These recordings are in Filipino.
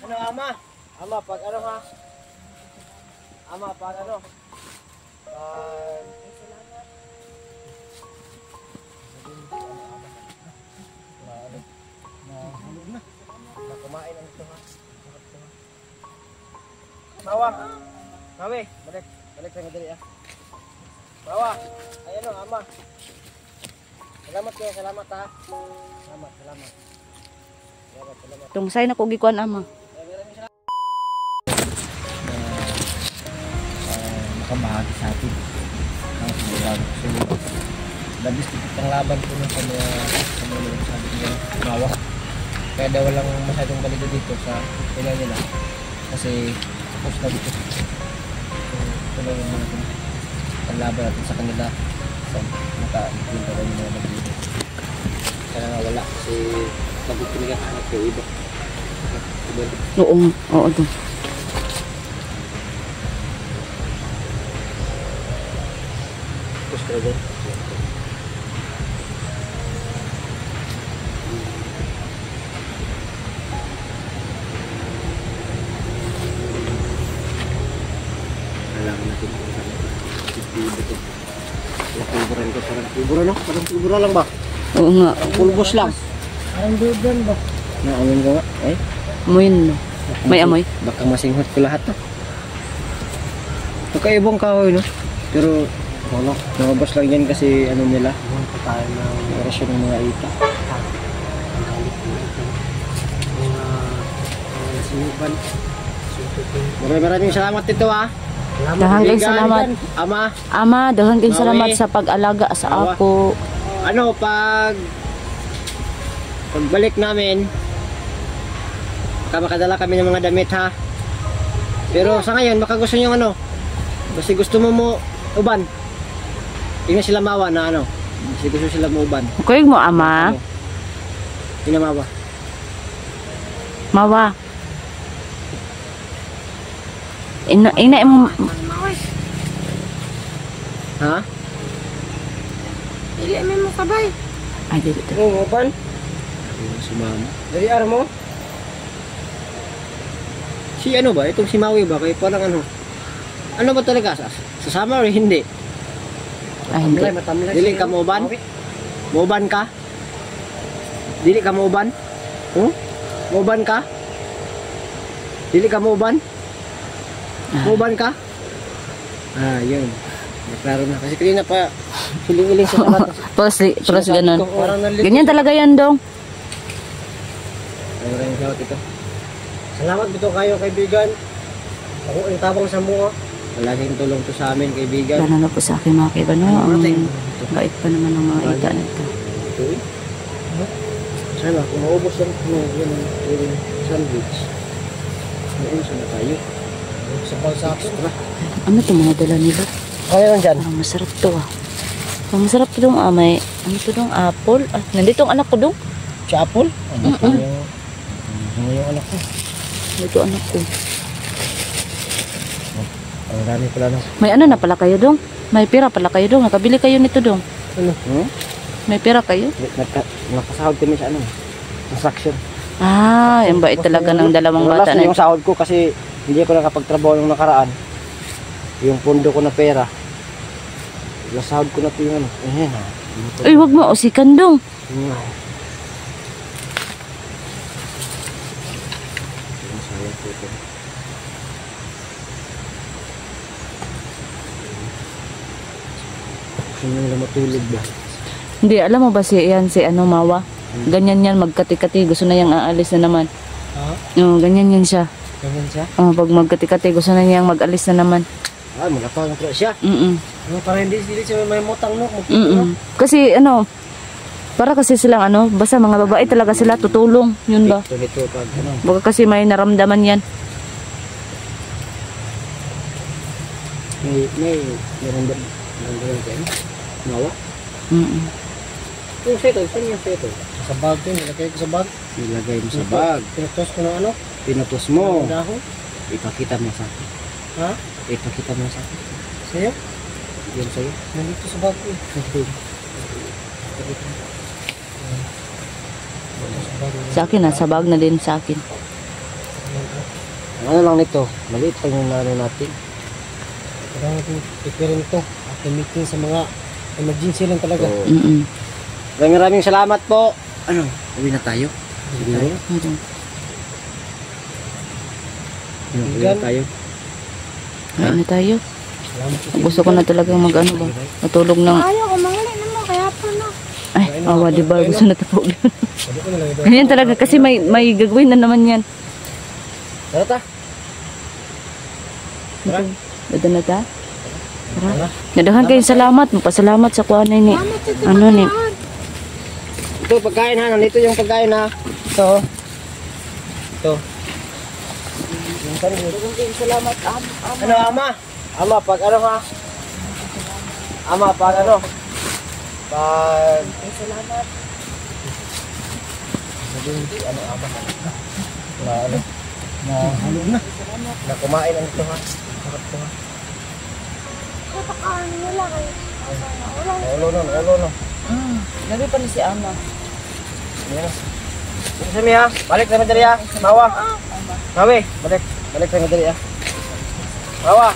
Ano, ama? Ama, pag ano ha? Ama, pag ano? Pag... Nahulog na. Kumain ang ito ha. Bawa. Mawi, balik. Balik sa madali ah. Bawa. Ay ano, ama. Salamat kayo, salamat ha. Salamat, salamat. Salamat, salamat. Tungsay na ko gikuan ama. Makamahagi sa atin. Ang sumulaw. Labis ang laban ko sa mga sabi niya, mawa. Kaya daw walang masyadong balido dito sa ilan nila. Kasi tapos na dito. Ito lang yung mga ang laban natin sa kanila. So, maka-itin ka rin yung mga nag-ibo. Kaya nga wala. Kasi pag-upinigan ka hanap yung iba. Oo doon. Tapos ka rin. Alam natin kung saan ito. Ito. Pulburan ko. Parang pulburan no? Parang pulburan lang ba? Oo nga. Pulbos lang. Parang dudan ba? Naamin ko nga. Eh? Amoyin mo. May amoy? Baka masinghot ko lahat to. Pagkaibong kahoy no? Pero wala. Nakabas lang yan kasi ano nila. Tayo ng orasyon ng mga ita. Maraming salamat dito ah. Daghang kayong salamat. Ama. Ama, daghang kayong Mawi. salamat sa pag-alaga sa Awa. ako. Ano pagbalik namin makadala kami ng mga damit ha. Pero sa ngayon baka gusto nyo ano. Kasi gusto mo uban. Tingnan sila mawa na ano. Kasi gusto sila mo uban. Okay mo ama. Tingnan mawa. Mawa. Ina mo. Ha? Dili mo sabay. Ay dito. Oo, uban. Si mama. Dari ara mo? Si ano ba? Itong si Maui ba? Kaya parang ano? Ano ba talaga? Sasama o hindi? Ay hindi. Dili ka mauban? Mauban ka? Dili ka mauban? Mauban ka? Dili ka mauban? Mauban ka? Ah, yun. Klaro na. Kasi kanina pa hiling-hiling sa labat. Pros ganun. Ganyan talaga yan dong. Maraming salamat ito. Salamat dito kayo kaibigan. Ako ang tabang sa mga. Malaking tulong to sa amin kaibigan. Lalo na po sa akin mga kaibigan. Ang bait pa naman ng mga ita nito. Ito eh. Sana kung maubos yan yung sandwich. Maubos na tayo. Sa palsako. Ano ito mga dala nila? Kaya yan dyan. Parang masarap to ah. Parang masarap to dong may ano to dong apple. Ah, nandito ang anak ko dong. Si Apple? Ano yung anak ko? Ito anak ko. Ang dami pala na. May ano na pala kayo dong? May pera pala kayo dong. Nakabili kayo nito dong. Ano? May pera kayo? Nakasahod kami sa ano? Construction. Ah, yung bait talaga ng dalawang bata na yung sahod ko kasi hindi ko nakapagtrabaho nung nakaraan. Yung pundo ko na pera. Nasahod ko na ito yung ano. Ayan ha. Uy, wag mo. Usikan dong. Sayang po ito. Gusto nila matulog ba? Hindi, alam mo ba si ano Mawa? Ganyan yan, magkati-kati. Gusto na niyang aalis na naman. Ha? Oo, ganyan yan siya. Ganyan siya? Pag magkati-kati, gusto na niyang mag-alis na naman. Ah, magapang na siya. Para hindi siya may mutang no? Kasi ano, para kasi silang ano, basta mga babae talaga sila tutulong. Yun ba? Ito pag ano. Baka kasi may naramdaman yan. May naramdaman kayo? Mawa? Yung seto, saan yung seto? Sa bag ko, nilagay ko sa bag. Nilagay mo sa bag. Pinutos ko na ano? Pinutos mo. Ipakita mo sa akin. Ha? Ipakita mo sa akin. Sa'yo? Yan sa'yo. Nandito sa bag ko. Sa akin sa bag na din sa akin. Ano lang nito, maliit pa yung ano natin. Kailangan natin pipirin ito at gamitin sa mga emergency lang talaga. Maraming salamat po. Ano, uwi na tayo? Uwi na tayo. Kain na tayo. Salamat po. Gusto ko na talagang mag-ano ba? Matulog ng... Ayaw ko mangali naman kaya pa na. Ay, awa diba? Gusto na tapog. Sabi ko na lang ito. Ganyan talaga kasi may gagawin na naman yan. Tara ta. Tara. Dada na ta? Tara. Nadahan kayong salamat. Mapasalamat sa kuha na ini. Ano ni? Ito pagkain ha. Nandito yung pagkain ha. Ito. Ito. Salamat. Ano ama? Ama pag ano ha? Ama pag ano? Pag... Salamat. Ano ama? Na ano? Na halog na. Na kumain ang ito ha. Sarap ito ha. Kapakaan nila kayo. Ulo no. Gabi pa ni si Ama. Yes. Ito mi ha. Balik na madali ha. Mawa. Mawi. Balik na madali ha. Mawa.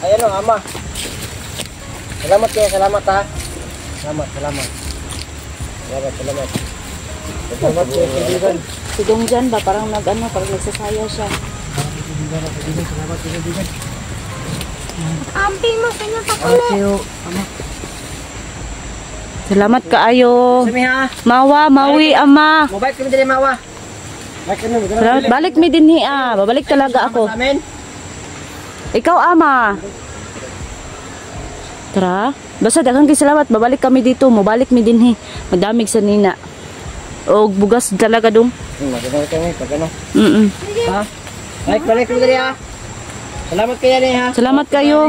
Ayan o ama. Salamat kayo. Salamat ha. Salamat. Salamat kayo kaibigan. Si Dongjan ba? Parang nag-ano, parang nagsasaya siya. Salamat kaibigan. Ampi mo sa inyo Salamat pakuli. kayo. Ama. Salamat kaayo. Sami ha. Mawa, mawi, Ama. Mobile kami dali mawa. Balik kami. Salamat. Balik mi din hi. Babalik talaga ako. Sa amin. Ikaw, Ama. Tara. Basta daghang kay salamat. Babalik kami dito. Mabalik mi din hi. Madamig sa nina. O bugas talaga dong. Magandang kami pag ano. Ha? Balik kami dali ha. Salamat kayo ni ha. Salamat kayo.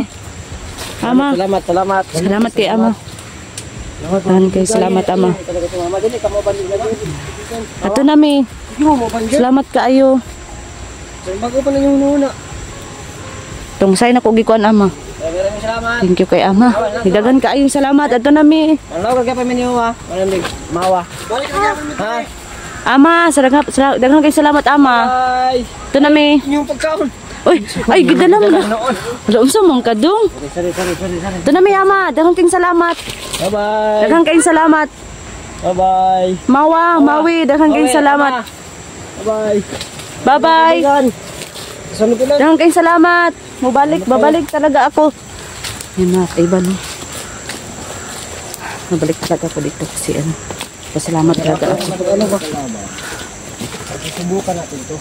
Ama. Salamat. Salamat kay Ama. Daghang kay salamat, Ama. Talaga si mama dili ka mo balik lagi. Ato nami. Sige mo banjir. Salamat kaayo. Bago pa na yung nuna. Tungsay na ko gikuan, Ama. Maraming salamat. Thank you kay Ama. Daghang kaayo salamat. Ato nami. Manlaw ka pa minyo ha. Maraming mawa. Balik ka ha. Ama, daghang kay salamat, Ama. Bye. Ato nami. Yung pagkaon. Uy, ay gidala mo na. Noon. Wala unsa man ka dong. Sorry. Ito na may Ama, daghang kayong salamat. Bye-bye. Daghang kayong salamat. Bye-bye. Mawa, mawi, daghang kayong salamat. Bye-bye. Bye-bye. Sunod ko lang. Daghang kayong salamat. Babalik talaga ako. Yan na, iba no. Babalik talaga ako dito kasi ano. Pasalamat talaga ako. Ano ba? Subukan natin to.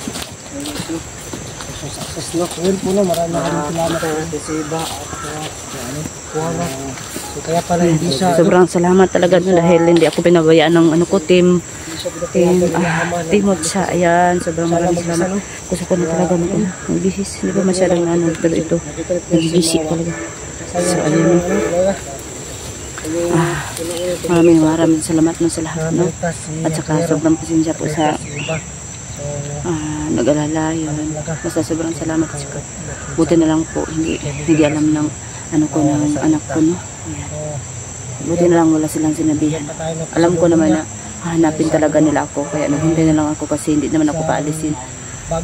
Success no. Ngayon po na maraming salamat kasi iba at kuha na. So, kaya pala hindi siya Sobrang salamat talaga no, dahil hindi ako pinabayaan ng ano ko, team Timot siya. Ayan, sobrang maraming salamat. Gusto ko na talaga mag-bihis. Hindi ba masyadong ano, pero ito, nag-bihis talaga. So, ayun. Maraming salamat no sa lahat, no? At saka sobrang pasensya po sa nag-alala yun. Basta sobrang salamat. Saka, buti na lang po, hindi alam ng ano ko, ng anak ko, no? Ayan. Buti na lang wala silang sinabihan. Alam ko naman na hanapin talaga nila ako, kaya naghintay na lang ako kasi hindi naman ako paalisin.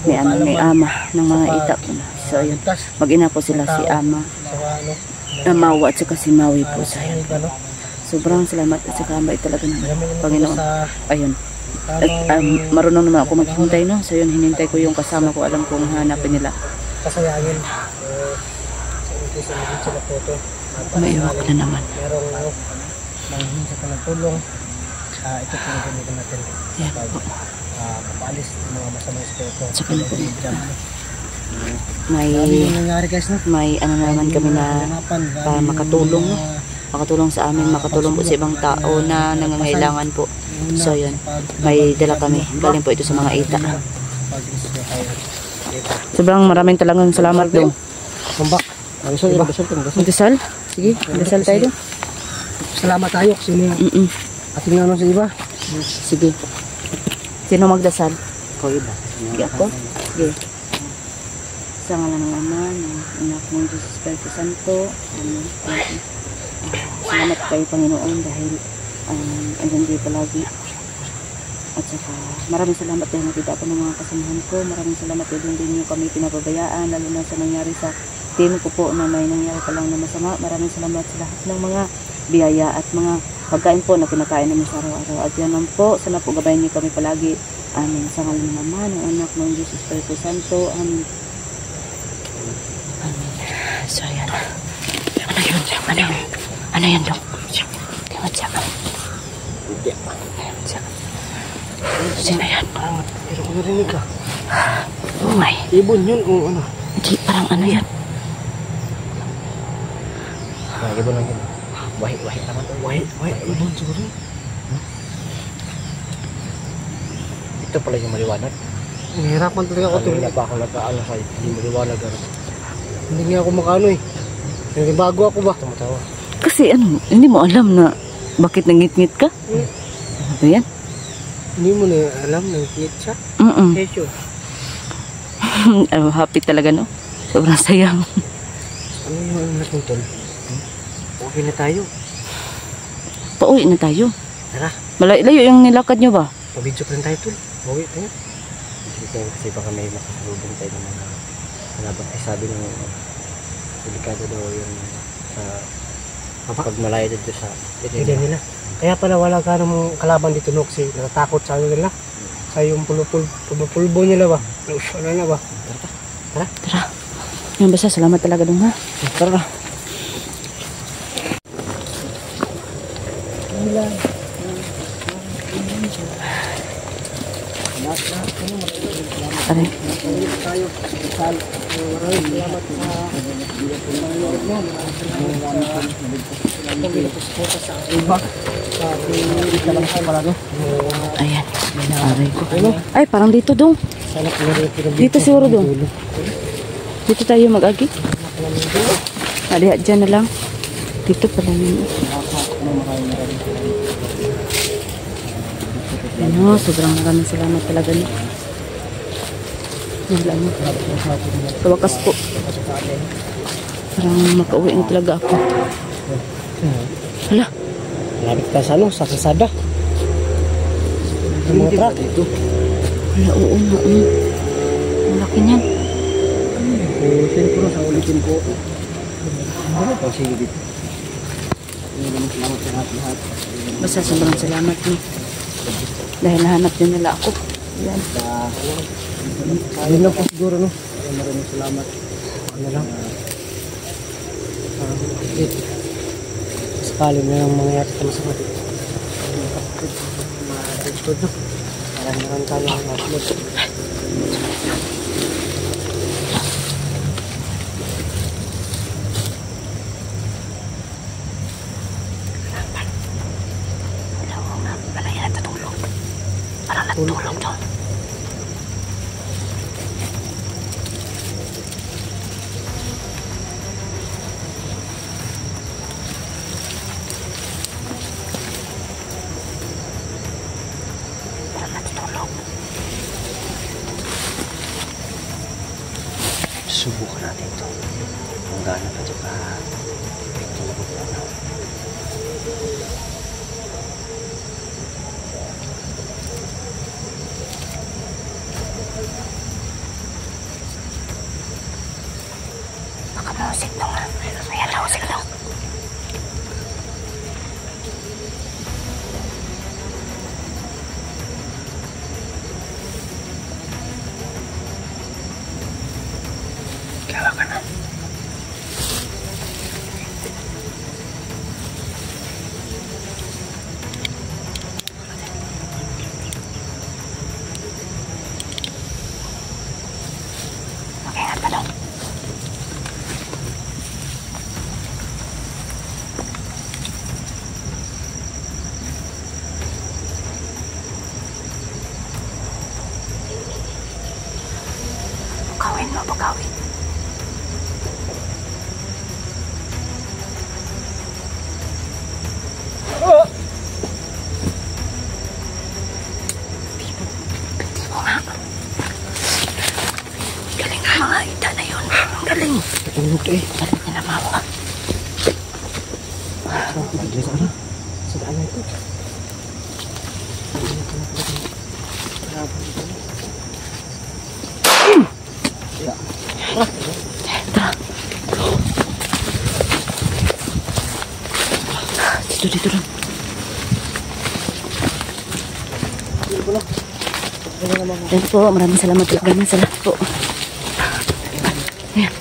May ama ng mga ita ko na. So ayun, mag-ina po sila, si Ama, Mawa at saka si Mawi po. So ayun, sobrang salamat at saka mabait talaga ng Panginoon. Ayun, at marunong naman ako maghintay, no? So yun, hinintay ko yung kasama ko, alam kong hanapin nila. kasayangin. Sa sila photo. Maiwak na naman. Merong manghingi sa tulong. Ito po yung gamitin natin. Yan po. Papaalis ng mga masamang espiritu. Tsaka na po. Yung nangyari guys, no? May ano naman kami na para makatulong, no? Makatulong sa amin, makatulong po sa ibang tao na nangangailangan po. So yun, may dala kami. Galing po ito sa mga ita. Sobrang maraming talagang salamat dong. Kumbak. Magdasal? Sige, magdasal tayo. Salamat tayo kasi ating ano sa iba. Sige. Sino magdasal? Ikaw iba. Sige ako. Sige. Sa ngalan ng Ama, ng Anak ng Jesus Espiritu Santo. Amen. Salamat kayo Panginoon dahil andyan kayo palagi. At saka maraming salamat dahil nakita ako ng mga kasamahan ko. Maraming salamat dahil hindi niyo kami pinababayaan, lalo na sa nangyari sa team ko po na may nangyari pa lang na masama. Maraming salamat sa lahat ng mga biyaya at mga pagkain po na pinakain namin sa araw-araw. At yan lang po, sana po gabayan niyo kami palagi. Amin. Sa ngalan ng Ama, ng Anak, ng Diyos Espiritu Santo. Amin. Amin. So yan. Ano yun? Ano yun? Ano yun, Dok? Tingnan siya. Hindi. Sino yan? Parang pero ko narinig ka. Umay. Ibon yun o ano? Hindi, parang ano yan? Ibon lang yun. Wahit naman to. Wahit. Ibon siguro. Ito pala yung maliwanag. Nahihirapan talaga ako. Hindi pa ako nagkaano sa'yo. Hindi maliwanag. Hindi nga ako makano eh. Bago ako ba? Tumatawa. Kasi ano, hindi mo alam na bakit nangit-ngit ka? Ano ba yan? Hindi mo na alam, nangit siya. Kesyo. Happy talaga, no? Sobrang sayang. Ano yung natin tol? Okay na tayo. Pauwi na tayo. Tara. Malayo yung nilakad nyo ba? Pabidyo pa rin tayo tol. Pauwi tayo. Hindi tayo kasi baka may makasalubong tayo ng mga kalaban. Ay sabi ng delikado daw yung pag malayo dito sa area nila. Kaya pala wala ka namang kalaban dito no kasi natatakot sa ano nila. Sa yung pulbo nila ba? Ano na ba? Tara. Yung basta, salamat talaga dong ha. Tara. Aray. Ayan. Aray ko. Ay, parang dito dong. Dito siguro dong. Dito tayo mag-agi. Adihat dyan na lang. Dito pala nyo. Ano, sobrang maraming salamat talaga niyo. Wala mo. Sa wakas po. Parang makauwi na talaga ako. Hala. Malapit ka sa ano, sa kasada. Yung truck dito. Hala, oo nga. Ang laki niyan. Ulitin ko sa ulitin ko. Ano pa sige dito? Salamat sa lahat. Basta sobrang salamat niyo. Dahil nahanap niyo nila ako. Yan. Ayun lang po siguro no. Maraming salamat. Ano lang. Sakali na lang mangyayari sa masama dito. Ma-restored no. Parang tayo ang upload. Tulog doon. Subukan natin ito. Kung gaano pa ito ka tulog na ano. Baka mausik daw nga. Ayan na, usik daw. Kaya ka na. Mag-ingat ka daw. Bukawin mo, bukawin. Piti mo nga. Galing nga mga ita na yun. Galing. Tulog to eh. Galing nila mawa. Saan ko dito sana? Saan ito? Isa. Tara. Dito lang. Yan po, maraming salamat po. Maraming salamat po. Ayan.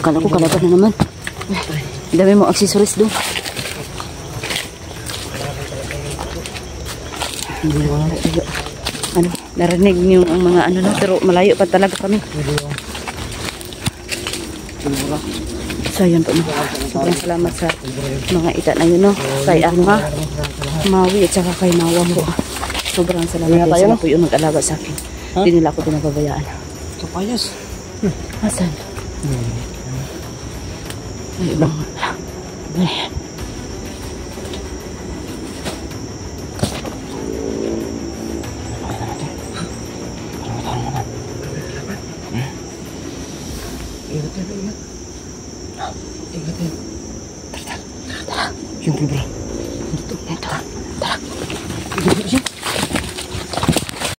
Akala ko kalaban na naman. Ang dami mo accessories doon. Hindi ko na ano, narinig niyo ang mga ano na, pero malayo pa talaga kami. So yun po, sobrang salamat sa mga ita na yun, no? Kay Anga, Mawi at saka kay Mawa po. Sobrang salamat po, sila po yung nag-alaga sa akin. Hindi nila ako pinababayaan. Kapayas. Asan? Ay, ibang. Ay. Ingat yan. Tara. Siyempre bro. Tara. Ingat yan.